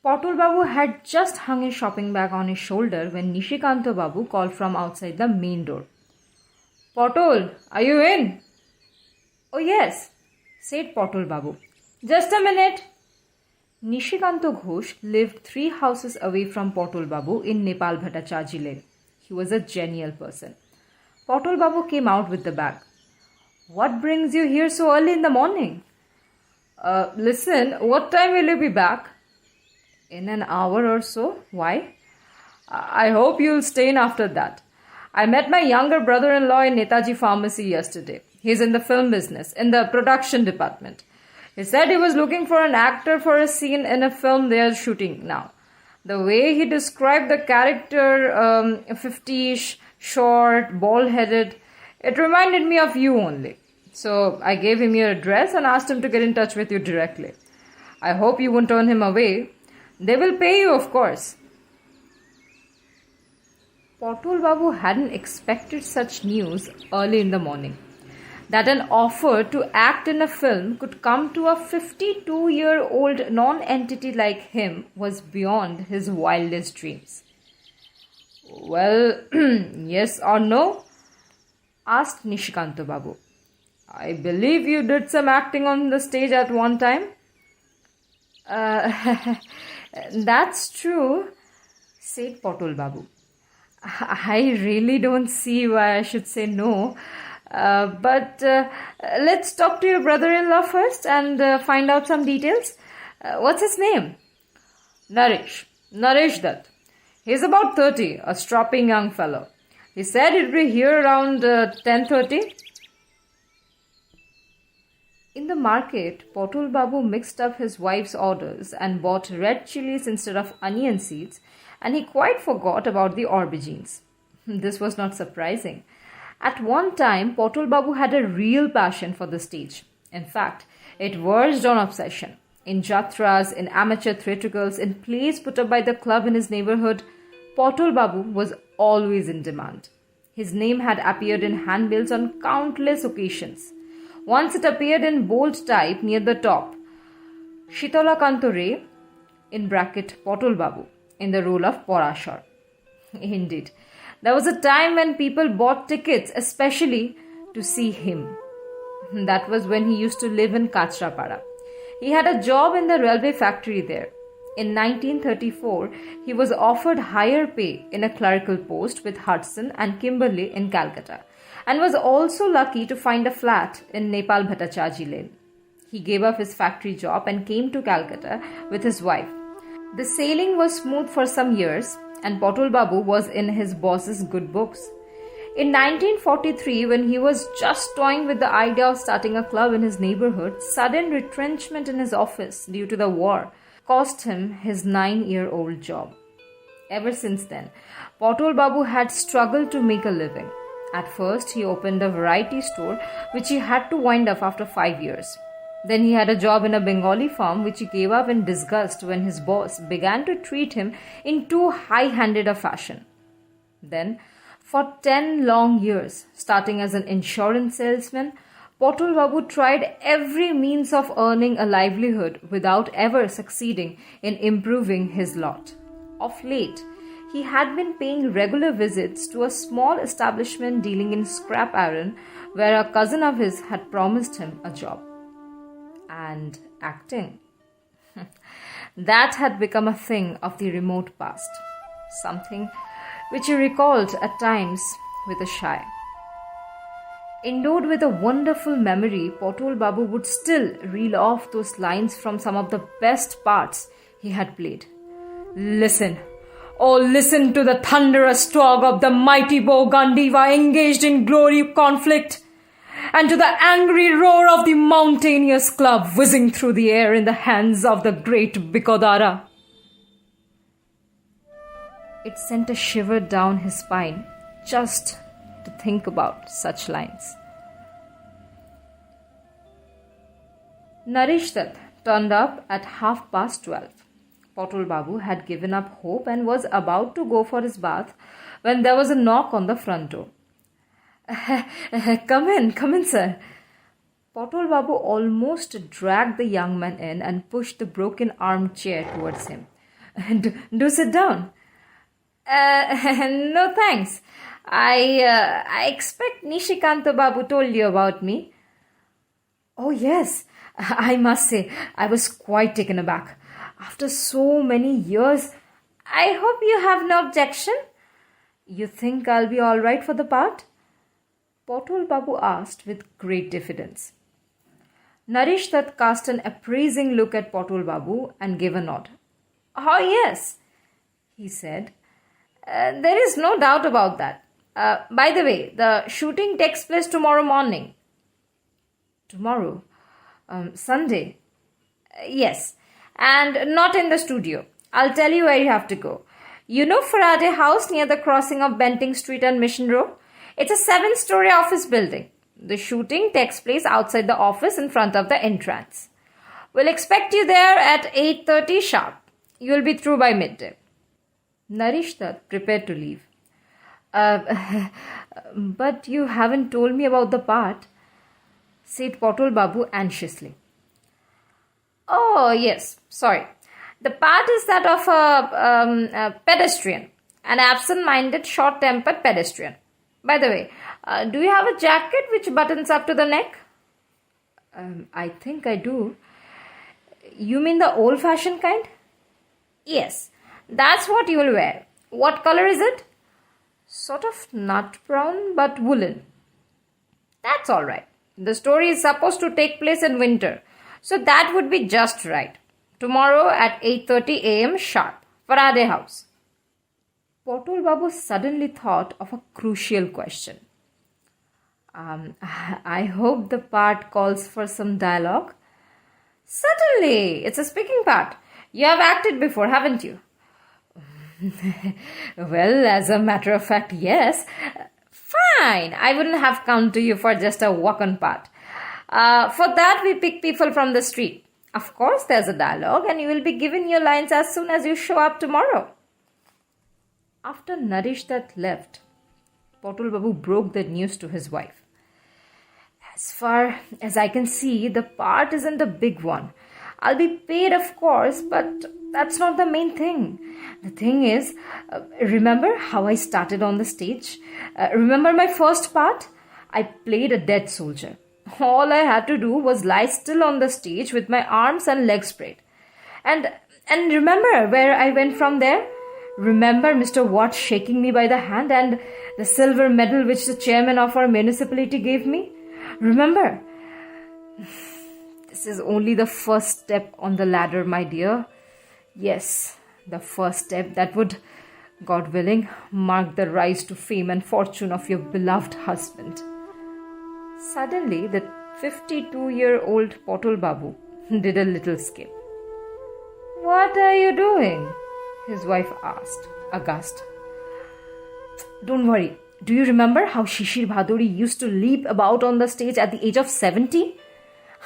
Patol Babu had just hung his shopping bag on his shoulder when Nishikanta Babu called from outside the main door. "Patol, are you in?" "Oh yes," said Patol Babu. "Just a minute." Nishikanta Ghosh lived 3 houses away from Patol Babu in Nepal Bhattacharjee Lane. He was a genial person. Patol Babu came out with the bag. "What brings you here so early in the morning?" Listen, what time will you be back?" "In an hour or so. Why?" "I hope you'll stay in after that. I met my younger brother-in-law in Netaji Pharmacy yesterday. He's in the film business, in the production department. He said he was looking for an actor for a scene in a film they are shooting now. The way he described the character, 50-ish, short, bald-headed, it reminded me of you only. So I gave him your address and asked him to get in touch with you directly. I hope you won't turn him away. They will pay you, of course." Patol Babu hadn't expected such news early in the morning. That an offer to act in a film could come to a 52-year-old non-entity like him was beyond his wildest dreams. "Well, yes or no?" asked Nishikanta Babu. "I believe you did some acting on the stage at one time." That's true," said Patol Babu. "I really don't see why I should say no. But let's talk to your brother-in-law first and find out some details. What's his name?" Naresh Dutt. He's about 30, a strapping young fellow. He said he'd be here around 10:30. In the market, Patol Babu mixed up his wife's orders and bought red chilies instead of onion seeds, and he quite forgot about the aubergines. This was not surprising. At one time, Patol Babu had a real passion for the stage. In fact, it verged on obsession. In jatras, in amateur theatricals, in plays put up by the club in his neighborhood, Patol Babu was always in demand. His name had appeared in handbills on countless occasions. Once it appeared in bold type near the top, Satyajit Ray, in bracket Patol Babu, in the role of Parashar. Indeed, there was a time when people bought tickets especially to see him. That was when he used to live in Kachrapara. He had a job in the railway factory there. In 1934, he was offered higher pay in a clerical post with Hudson and Kimberley in Calcutta, and was also lucky to find a flat in Nepal Bhattacharjee Lane. He gave up his factory job and came to Calcutta with his wife. The sailing was smooth for some years, and Patol Babu was in his boss's good books. In 1943, when he was just toying with the idea of starting a club in his neighborhood, sudden retrenchment in his office due to the war cost him his 9-year-old job. Ever since then, Patol Babu had struggled to make a living. At first, he opened a variety store, which he had to wind up after 5 years. Then he had a job in a Bengali farm, which he gave up in disgust when his boss began to treat him in too high-handed a fashion. Then, for 10 long years, starting as an insurance salesman, Patol Babu tried every means of earning a livelihood without ever succeeding in improving his lot. Of late, he had been paying regular visits to a small establishment dealing in scrap iron where a cousin of his had promised him a job. And acting. That had become a thing of the remote past, something which he recalled at times with a sigh. Endowed with a wonderful memory, Patol Babu would still reel off those lines from some of the best parts he had played. "Listen, oh listen to the thunderous talk of the mighty bow Gandiva engaged in glory conflict, and to the angry roar of the mountainous club whizzing through the air in the hands of the great Bikodara." It sent a shiver down his spine just to think about such lines. Naresh Dutt turned up at 12:30. Patol Babu had given up hope and was about to go for his bath when there was a knock on the front door. Come in, sir." Patol Babu almost dragged the young man in and pushed the broken armchair towards him. Do sit down. No thanks. I expect Nishikanta Babu told you about me. Oh yes, I must say, I was quite taken aback. After so many years, I hope you have no objection. You think I'll be all right for the part? Patol Babu asked with great diffidence. Naresh Dutt cast an appraising look at Patol Babu and gave a nod. Oh yes, he said. There is no doubt about that. By the way, the shooting takes place tomorrow morning. Tomorrow? Sunday? Yes, and not in the studio. I'll tell you where you have to go. You know Faraday House near the crossing of Benting Street and Mission Row? It's a 7-story office building. The shooting takes place outside the office in front of the entrance. We'll expect you there at 8:30 sharp. You'll be through by midday. Naresh Dutt prepared to leave. But you haven't told me about the part, said Patol Babu anxiously. Oh, yes, sorry. The part is that of a pedestrian, an absent-minded, short-tempered pedestrian. By the way, do you have a jacket which buttons up to the neck? I think I do. You mean the old-fashioned kind? Yes, that's what you will wear. What color is it? Sort of nut brown, but woolen. That's all right. The story is supposed to take place in winter, so that would be just right. Tomorrow at 8:30 a.m. sharp, Faraday House. Patol Babu suddenly thought of a crucial question. I hope the part calls for some dialogue. Certainly, it's a speaking part. You have acted before, haven't you? Well, as a matter of fact, yes. Fine, I wouldn't have come to you for just a walk-on part. For that, we pick people from the street. Of course, there's a dialogue and you will be given your lines as soon as you show up tomorrow. After Naresh Dutt left, Patol Babu broke the news to his wife. As far as I can see, the part isn't a big one. I'll be paid, of course, but that's not the main thing. The thing is, remember how I started on the stage? Remember my first part? I played a dead soldier. All I had to do was lie still on the stage with my arms and legs spread. And remember where I went from there? Remember Mr. Watt shaking me by the hand and the silver medal which the chairman of our municipality gave me? Remember? This is only the first step on the ladder, my dear. Yes, the first step that would, God willing, mark the rise to fame and fortune of your beloved husband. Suddenly, the 52-year-old Patol Babu did a little skip. What are you doing? His wife asked, aghast. Don't worry. Do you remember how Shishir Bhaduri used to leap about on the stage at the age of 70?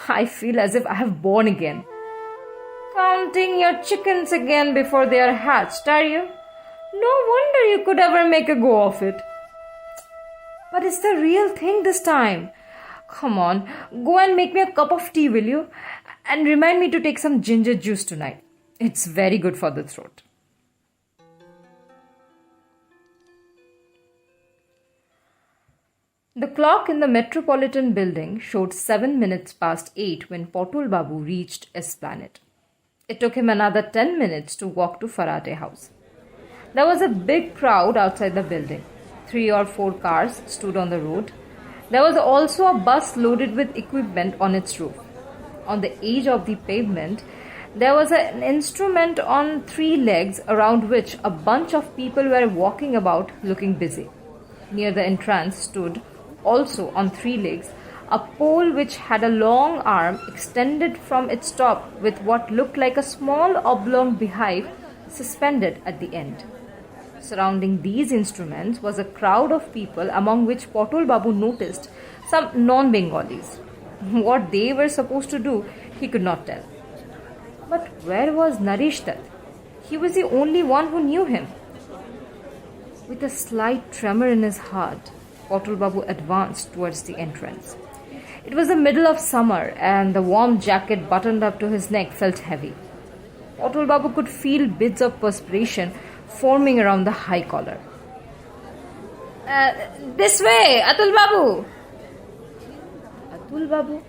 I feel as if I have born again. Counting your chickens again before they are hatched, are you? No wonder you could ever make a go of it. But it's the real thing this time. Come on, go and make me a cup of tea, will you? And remind me to take some ginger juice tonight. It's very good for the throat. The clock in the Metropolitan building showed 7 minutes past 8 when Patol Babu reached Esplanade. It took him another 10 minutes to walk to Faraday House. There was a big crowd outside the building. 3 or 4 cars stood on the road. There was also a bus loaded with equipment on its roof. On the edge of the pavement, there was an instrument on 3 legs around which a bunch of people were walking about looking busy. Near the entrance stood, also on 3 legs, a pole which had a long arm extended from its top with what looked like a small oblong beehive suspended at the end. Surrounding these instruments was a crowd of people, among which Patol Babu noticed some non-Bengalis. What they were supposed to do, he could not tell. But where was Naresh Dutt? He was the only one who knew him. With a slight tremor in his heart, Patol Babu advanced towards the entrance. It was the middle of summer and the warm jacket buttoned up to his neck felt heavy. Patol Babu could feel bits of perspiration forming around the high collar. This way, Atul Babu! Atul Babu?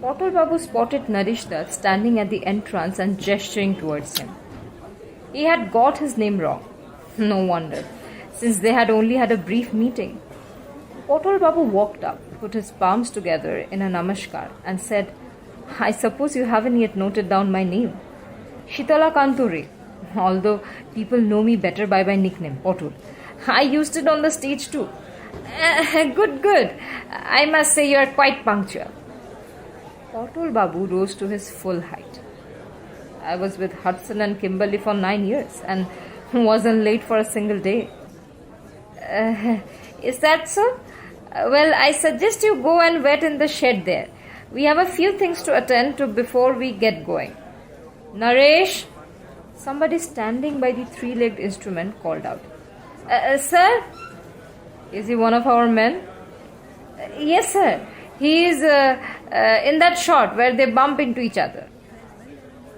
Patol Babu spotted Naresh Dutt standing at the entrance and gesturing towards him. He had got his name wrong. No wonder, since they had only had a brief meeting. Patol Babu walked up, put his palms together in a namaskar and said, I suppose you haven't yet noted down my name. Shitala Kanture, although people know me better by my nickname, Patol. I used it on the stage too. Good. I must say you are quite punctual. Patol Babu rose to his full height. I was with Hudson and Kimberly for 9 years and wasn't late for a single day. Is that so? Well, I suggest you go and wait in the shed there. We have a few things to attend to before we get going. Naresh! Somebody standing by the three-legged instrument called out. Sir? Is he one of our men? Yes, sir. He is in that shot where they bump into each other.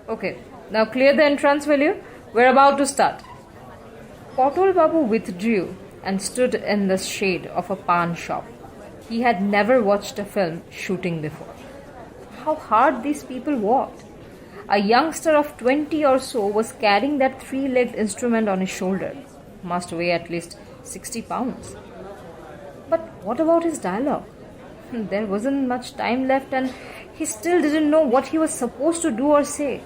Okay, now clear the entrance, will you? We're about to start. Patol Babu withdrew and stood in the shade of a pan shop. He had never watched a film shooting before. How hard these people walked. A youngster of 20 or so was carrying that three-legged instrument on his shoulder. Must weigh at least 60 pounds. But what about his dialogue? There wasn't much time left and he still didn't know what he was supposed to do or say.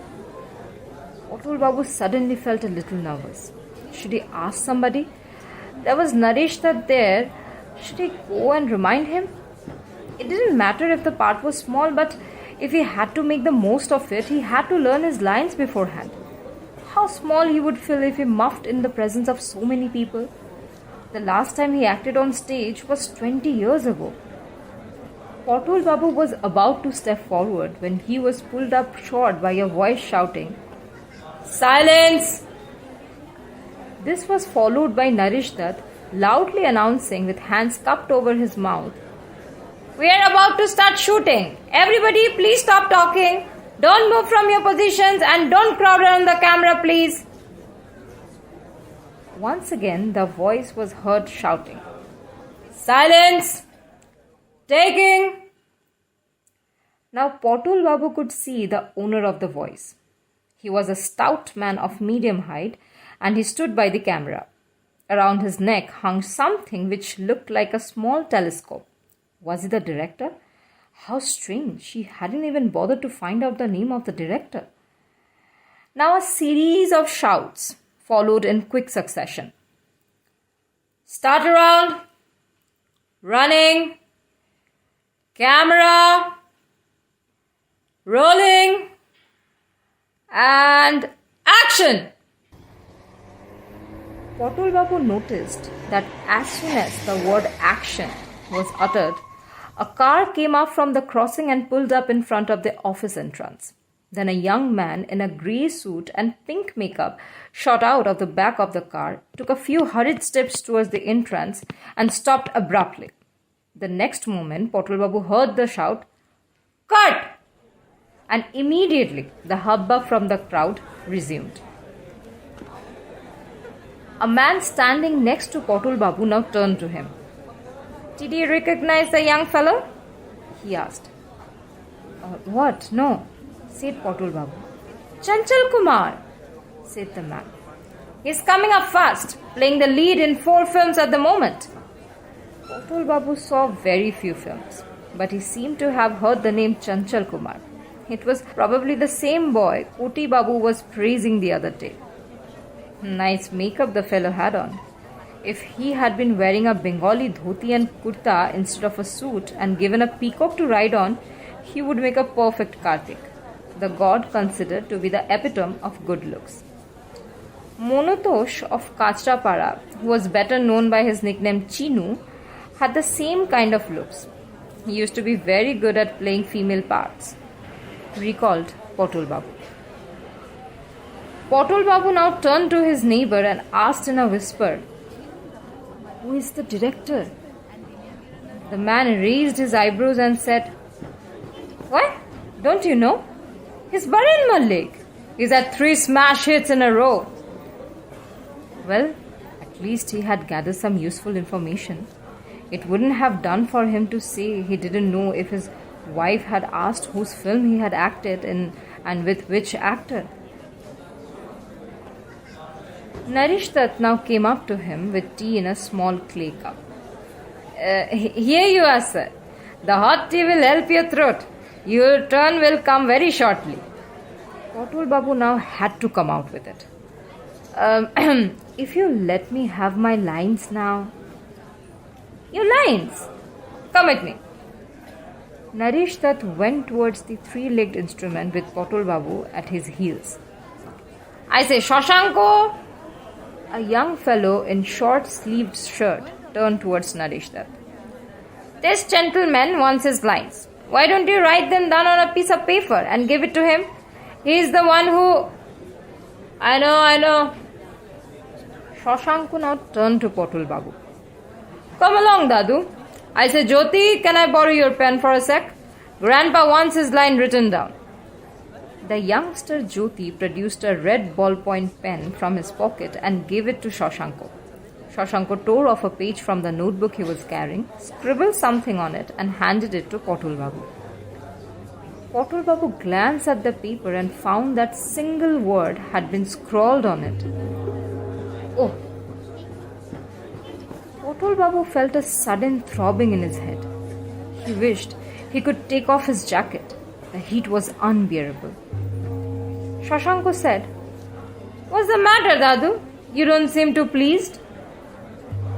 Patol Babu suddenly felt a little nervous. Should he ask somebody? There was Naresh Dutt there. Should he go and remind him? It didn't matter if the part was small, but if he had to make the most of it, he had to learn his lines beforehand. How small he would feel if he muffed in the presence of so many people. The last time he acted on stage was 20 years ago. Patol Babu was about to step forward when he was pulled up short by a voice shouting, Silence! This was followed by Naresh Dutt loudly announcing with hands cupped over his mouth, We are about to start shooting. Everybody please stop talking. Don't move from your positions and don't crowd around the camera, please. Once again, the voice was heard shouting, Silence! Taking! Now Patol Babu could see the owner of the voice. He was a stout man of medium height and he stood by the camera. Around his neck hung something which looked like a small telescope. Was he the director? How strange, she hadn't even bothered to find out the name of the director. Now a series of shouts followed in quick succession. Start around, running, camera, rolling, and action! Patol Babu noticed that as soon as the word action was uttered, a car came up from the crossing and pulled up in front of the office entrance. Then a young man in a grey suit and pink makeup shot out of the back of the car, took a few hurried steps towards the entrance and stopped abruptly. The next moment, Patol Babu heard the shout, Cut! And immediately the hubbub from the crowd resumed. A man standing next to Patol Babu now turned to him. Did you recognize the young fellow? He asked. What? No, said Patol Babu. Chanchal Kumar, said the man. He's coming up fast, playing the lead in 4 films at the moment. Patol Babu saw very few films, but he seemed to have heard the name Chanchal Kumar. It was probably the same boy Koti Babu was praising the other day. Nice makeup the fellow had on. If he had been wearing a Bengali dhoti and kurta instead of a suit and given a peacock to ride on, he would make a perfect Kartik, the god considered to be the epitome of good looks. Monotosh of Kachrapara, who was better known by his nickname Chinu, had the same kind of looks. He used to be very good at playing female parts, recalled Patol Babu. Patol Babu now turned to his neighbor and asked in a whisper, Who is the director? The man raised his eyebrows and said, What? Don't you know? He's Baran Malik. He's had 3 smash hits in a row. Well, at least he had gathered some useful information. It wouldn't have done for him to say he didn't know if his wife had asked whose film he had acted in and with which actor. Naresh Dutt now came up to him with tea in a small clay cup. Here you are, sir. The hot tea will help your throat. Your turn will come very shortly. Patol Babu now had to come out with it. If you let me have my lines now. Your lines? Come with me. Naresh Dutt went towards the 3-legged instrument with Patol Babu at his heels. I say, Shashanko! A young fellow in short-sleeved shirt turned towards Naresh Dutt. This gentleman wants his lines. Why don't you write them down on a piece of paper and give it to him? He is the one who... I know. Shashanko now turned to Patol Babu. Come along, Dadu. I say, Jyoti, can I borrow your pen for a sec? Grandpa wants his line written down. The youngster Jyoti produced a red ballpoint pen from his pocket and gave it to Shashanko. Shashanko tore off a page from the notebook he was carrying, scribbled something on it and handed it to Patol Babu. Patol Babu glanced at the paper and found that single word had been scrawled on it. Oh! Patol Babu felt a sudden throbbing in his head. He wished he could take off his jacket. The heat was unbearable. Shashanko said, What's the matter, Dadu? You don't seem too pleased.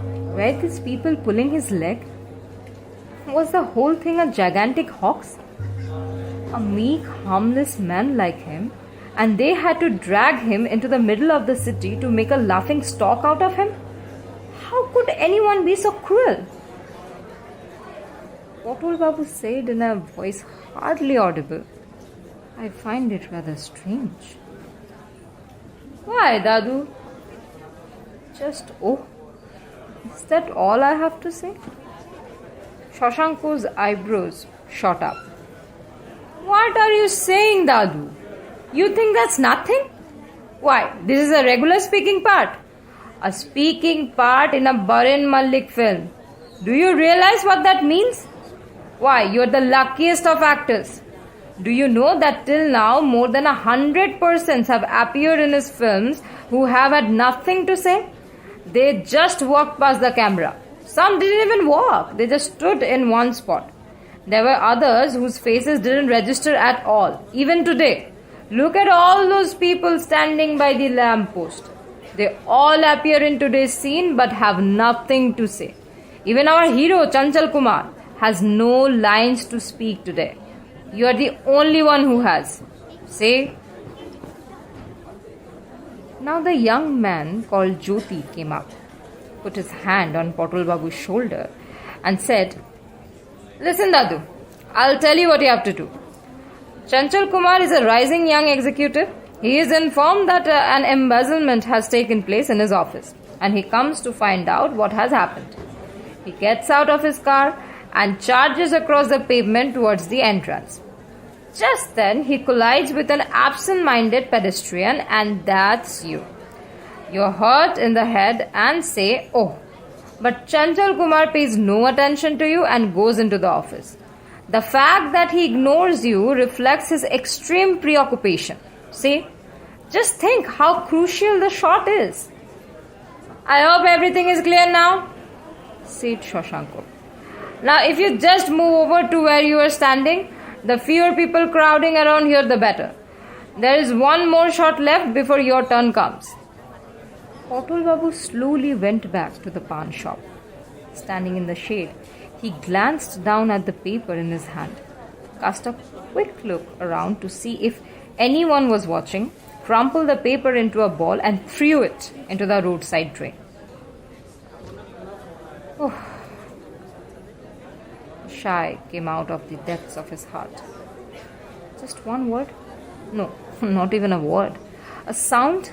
Were these people pulling his leg? Was the whole thing a gigantic hoax? A meek, harmless man like him, and they had to drag him into the middle of the city to make a laughing stock out of him? How could anyone be so cruel? Patol Babu said in a voice hardly audible, I find it rather strange. Why, Dadu? Just, is that all I have to say? Shashanko's eyebrows shot up. What are you saying, Dadu? You think that's nothing? Why, this is a regular speaking part. A speaking part in a Baran Malik film. Do you realize what that means? Why, you're the luckiest of actors. Do you know that till now more than 100 persons have appeared in his films who have had nothing to say? They just walked past the camera. Some didn't even walk. They just stood in one spot. There were others whose faces didn't register at all, even today. Look at all those people standing by the lamppost. They all appear in today's scene but have nothing to say. Even our hero Chanchal Kumar has no lines to speak today. You are the only one who has. Say. Now the young man called Jyoti came up, put his hand on Patol Babu's shoulder and said, Listen, Dadu, I'll tell you what you have to do. Chanchal Kumar is a rising young executive. He is informed that an embezzlement has taken place in his office and he comes to find out what has happened. He gets out of his car and charges across the pavement towards the entrance. Just then, he collides with an absent-minded pedestrian and that's you. You're hurt in the head and say, oh. But Chanchal Kumar pays no attention to you and goes into the office. The fact that he ignores you reflects his extreme preoccupation. See? Just think how crucial the shot is. I hope everything is clear now, said Shashanko. Now, if you just move over to where you are standing, the fewer people crowding around here, the better. There is one more shot left before your turn comes. Patol Babu slowly went back to the pawn shop. Standing in the shade, he glanced down at the paper in his hand, cast a quick look around to see if anyone was watching, crumpled the paper into a ball and threw it into the roadside drain. Oh. Shy came out of the depths of his heart. Just one word? No, not even a word. A sound?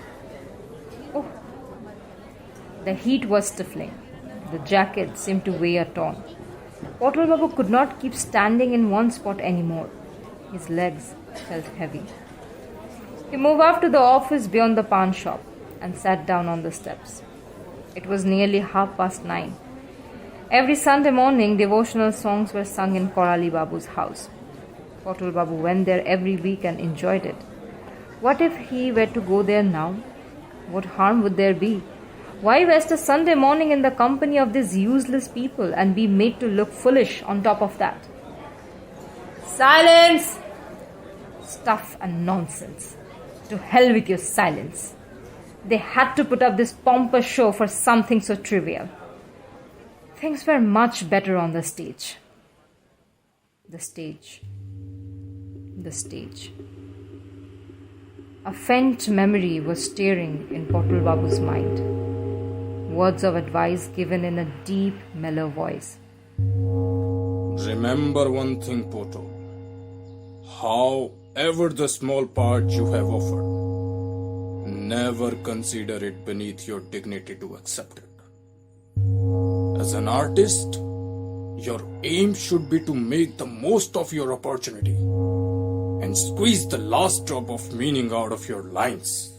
Oh. The heat was stifling. The jacket seemed to weigh a ton. Patol Babu could not keep standing in one spot anymore. His legs felt heavy. He moved up to the office beyond the pawn shop and sat down on the steps. It was nearly 9:30. Every Sunday morning, devotional songs were sung in Korali Babu's house. Patol Babu went there every week and enjoyed it. What if he were to go there now? What harm would there be? Why waste a Sunday morning in the company of these useless people and be made to look foolish on top of that? Silence! Stuff and nonsense. To hell with your silence. They had to put up this pompous show for something so trivial. Things were much better on the stage. The stage. The stage. A faint memory was stirring in Patol Babu's mind. Words of advice given in a deep, mellow voice. Remember one thing, Patol. However the small part you have offered, never consider it beneath your dignity to accept it. As an artist, your aim should be to make the most of your opportunity and squeeze the last drop of meaning out of your lines.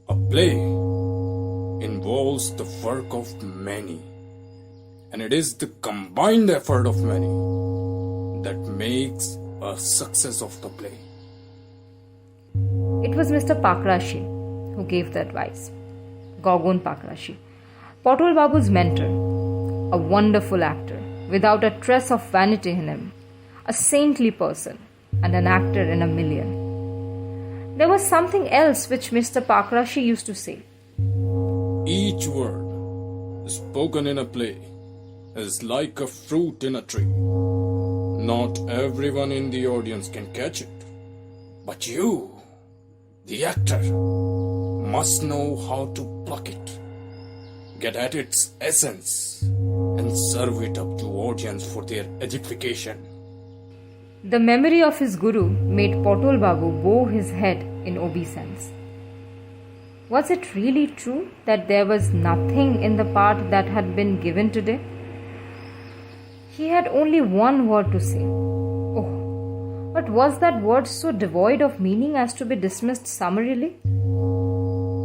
A play involves the work of many, and it is the combined effort of many that makes a success of the play. It was Mr. Pakrashi who gave the advice. Gogon Pakrashi, Patol Babu's mentor, a wonderful actor without a trace of vanity in him, a saintly person, and an actor in a million. There was something else which Mr. Pakrashi used to say. Each word spoken in a play is like a fruit in a tree. Not everyone in the audience can catch it, but you, the actor, must know how to pluck it, get at its essence, and serve it up to audience for their edification. The memory of his guru made Patol Babu bow his head in obeisance. Was it really true that there was nothing in the part that had been given today? He had only one word to say. Oh, but was that word so devoid of meaning as to be dismissed summarily?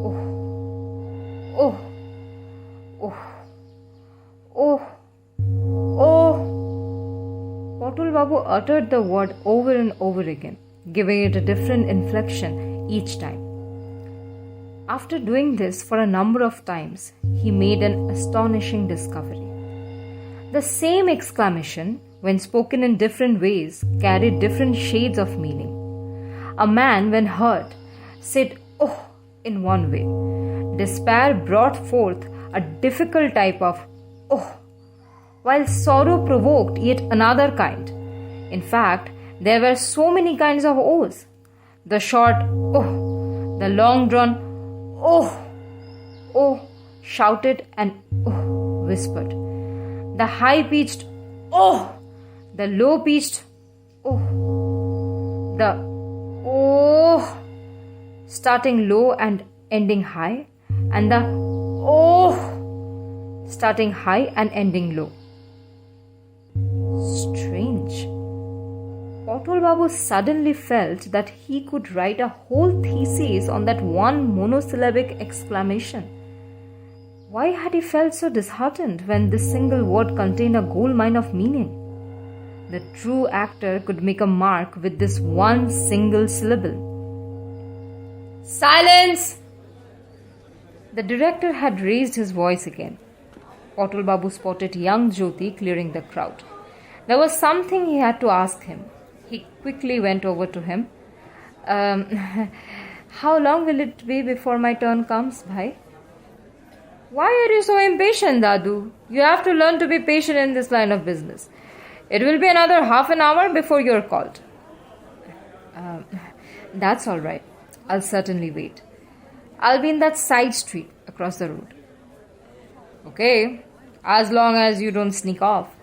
Oh, oh, oh, oh, oh. Patol Babu uttered the word over and over again, giving it a different inflection each time. After doing this for a number of times, he made an astonishing discovery. The same exclamation, when spoken in different ways, carried different shades of meaning. A man, when hurt, said, "Oh," in one way. Despair brought forth a difficult type of "oh," while sorrow provoked yet another kind. In fact, there were so many kinds of ohs. The short "oh," the long-drawn "oh," "oh," shouted and "oh," whispered. The high-pitched "oh," the low-pitched "oh," the "oh," starting low and ending high, and the "oh," starting high and ending low. Strange. Patol Babu suddenly felt that he could write a whole thesis on that one monosyllabic exclamation. Why had he felt so disheartened when this single word contained a gold mine of meaning? The true actor could make a mark with this one single syllable. Silence! The director had raised his voice again. Patol Babu spotted young Jyoti clearing the crowd. There was something he had to ask him. He quickly went over to him. How long will it be before my turn comes, bhai? Why are you so impatient, Dadu? You have to learn to be patient in this line of business. It will be another half an hour before you're called. That's all right. I'll certainly wait. I'll be in that side street across the road. Okay, as long as you don't sneak off.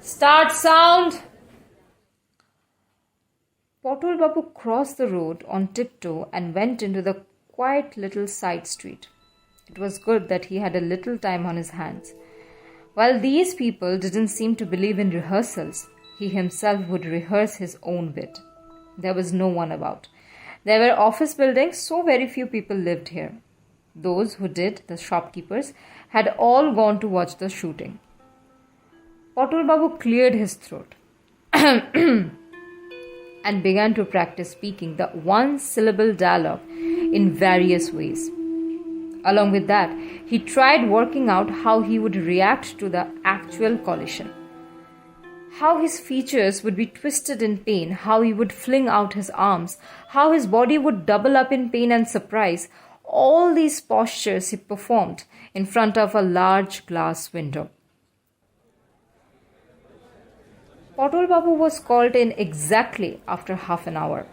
Start sound! Patol Babu crossed the road on tiptoe and went into the quiet little side street. It was good that he had a little time on his hands. While these people didn't seem to believe in rehearsals, he himself would rehearse his own bit. There was no one about. There were office buildings, so very few people lived here. Those who did, the shopkeepers, had all gone to watch the shooting. Patol Babu cleared his throat and began to practice speaking the one-syllable dialogue in various ways. Along with that, he tried working out how he would react to the actual collision. How his features would be twisted in pain, how he would fling out his arms, how his body would double up in pain and surprise. All these postures he performed in front of a large glass window. Patol Babu was called in exactly after half an hour.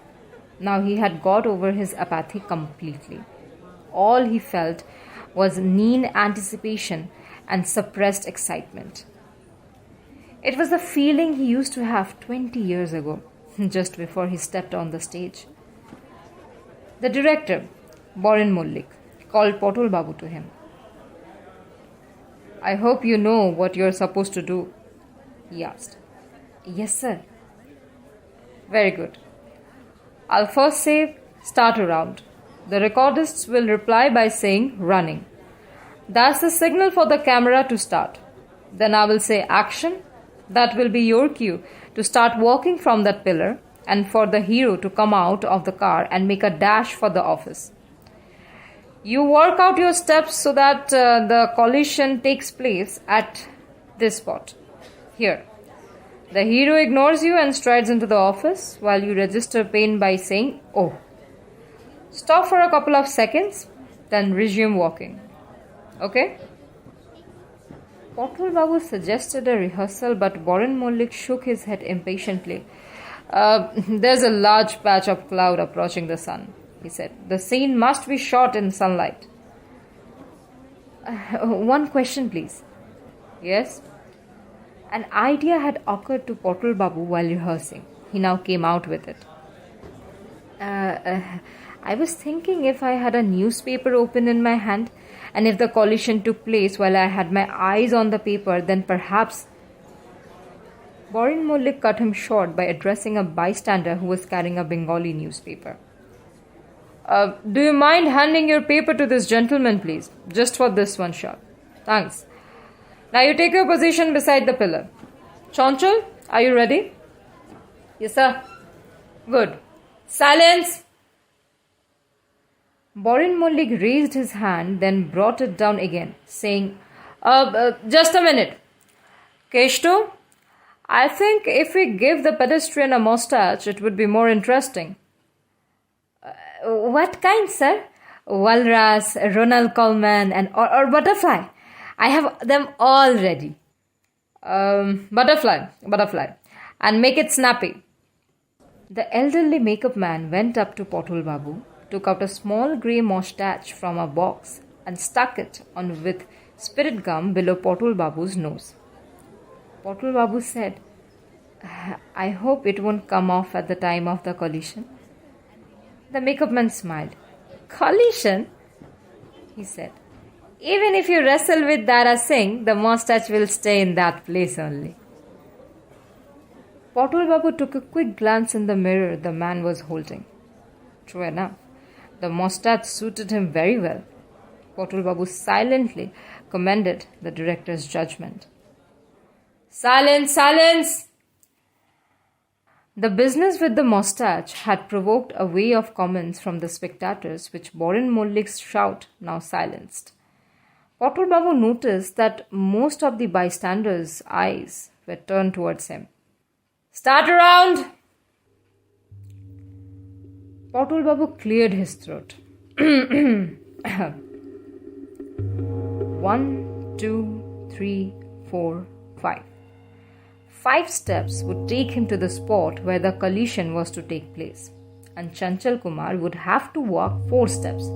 Now he had got over his apathy completely. All he felt was keen anticipation and suppressed excitement. It was the feeling he used to have 20 years ago, just before he stepped on the stage. The director, Borin Mullik, called Patol Babu to him. "I hope you know what you're supposed to do," he asked. "Yes, sir." "Very good. I'll first say, start a round. The recordists will reply by saying, running. That's the signal for the camera to start. Then I will say, action. That will be your cue to start walking from that pillar and for the hero to come out of the car and make a dash for the office. You work out your steps so that the collision takes place at this spot. Here. The hero ignores you and strides into the office while you register pain by saying, oh. Stop for a couple of seconds, then resume walking. Okay?" Patol Babu suggested a rehearsal, but Borin Mullik shook his head impatiently. There's a large patch of cloud approaching the sun," he said. "The scene must be shot in sunlight." One question, please." "Yes?" An idea had occurred to Patol Babu while rehearsing. He now came out with it. I was thinking if I had a newspaper open in my hand, and if the collision took place while I had my eyes on the paper, then perhaps... Borin Mullik cut him short by addressing a bystander who was carrying a Bengali newspaper. Do you mind handing your paper to this gentleman, please? Just for this one shot. Thanks. Now you take your position beside the pillar. Chanchal, are you ready? Yes, sir. Good. Silence! Borin Mullik raised his hand, then brought it down again, saying, just a minute. Keshto, I think if we give the pedestrian a moustache, it would be more interesting. What kind, sir? Walrus, Ronald Colman, or butterfly? I have them all ready. Butterfly. And make it snappy. The elderly makeup man went up to Patol Babu, took out a small grey moustache from a box and stuck it on with spirit gum below Patol Babu's nose. Patol Babu said, I hope it won't come off at the time of the collision. The makeup man smiled. Collision? He said. Even if you wrestle with Dara Singh, the moustache will stay in that place only. Patol Babu took a quick glance in the mirror the man was holding. True enough, the moustache suited him very well. Patol Babu silently commended the director's judgment. Silence! The business with the moustache had provoked a wave of comments from the spectators, which Borin Mullik's shout now silenced. Patol Babu noticed that most of the bystanders' eyes were turned towards him. Start a round! Patol Babu cleared his throat. 1, 2, 3, 4, 5. 5 steps would take him to the spot where the collision was to take place, and Chanchal Kumar would have to walk 4 steps.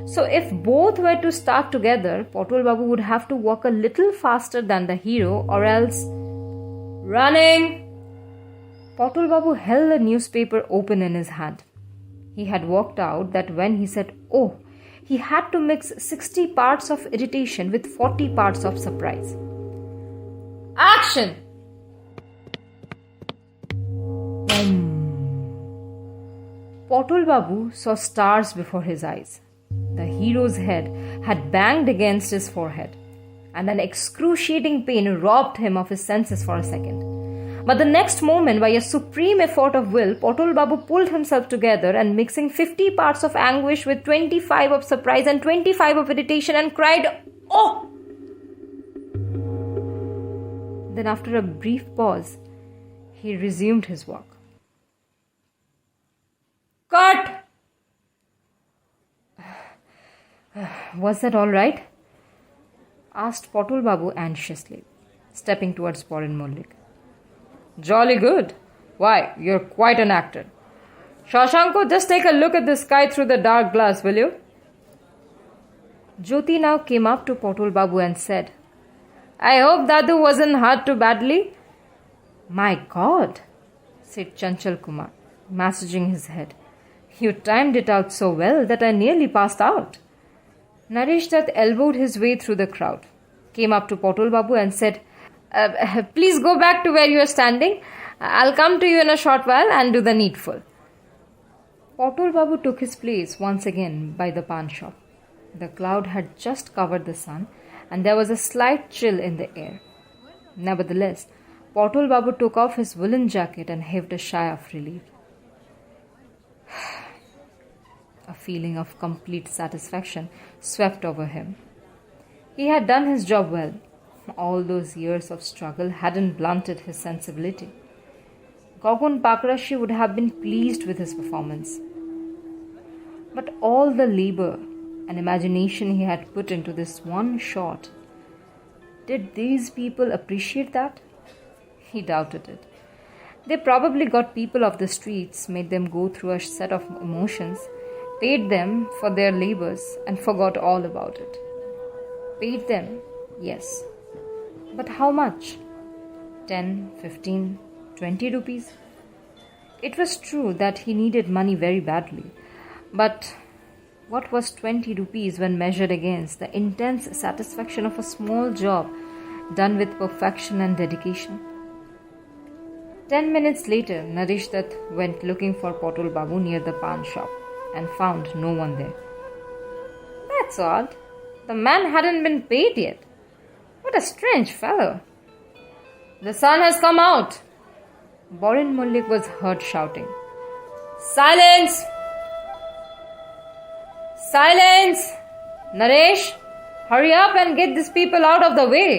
So if both were to start together, Patol Babu would have to walk a little faster than the hero, or else... Running! Patol Babu held the newspaper open in his hand. He had worked out that when he said, oh, he had to mix 60 parts of irritation with 40 parts of surprise. Action! Patol Babu saw stars before his eyes. The hero's head had banged against his forehead, and an excruciating pain robbed him of his senses for a second. But the next moment, by a supreme effort of will, Patol Babu pulled himself together and, mixing 50 parts of anguish with 25 of surprise and 25 of irritation, and cried, "Oh!" Then, after a brief pause, he resumed his walk. "Cut!" "Was that all right?" asked Patol Babu anxiously, stepping towards Borin Mullik. "Jolly good. Why, you're quite an actor. Shashanko, just take a look at the sky through the dark glass, will you?" Jyoti now came up to Patol Babu and said, "I hope Dadu wasn't hurt too badly." "My God," said Chanchal Kumar, massaging his head. "You timed it out so well that I nearly passed out." Naresh Dutt elbowed his way through the crowd, came up to Patol Babu and said, "Please go back to where you are standing. I'll come to you in a short while and do the needful." Patol Babu took his place once again by the pan shop. The cloud had just covered the sun, and there was a slight chill in the air. Nevertheless, Patol Babu took off his woolen jacket and heaved a sigh of relief. A feeling of complete satisfaction swept over him. He had done his job well. All those years of struggle hadn't blunted his sensibility. Gagan Pakrashi would have been pleased with his performance. But all the labor and imagination he had put into this one shot, did these people appreciate that? He doubted it. They probably got people off the streets, made them go through a set of emotions, paid them for their labors, and forgot all about it. Paid them, yes. But how much? 10, 15, 20 rupees? It was true that he needed money very badly. But what was 20 rupees when measured against the intense satisfaction of a small job done with perfection and dedication? 10 minutes later, Naresh Dutt went looking for Patol Babu near the pan shop and found no one there. "That's odd. The man hadn't been paid yet. What a strange fellow." "The sun has come out," Borin Mullik was heard shouting. "Silence! Silence! Naresh, hurry up and get these people out of the way."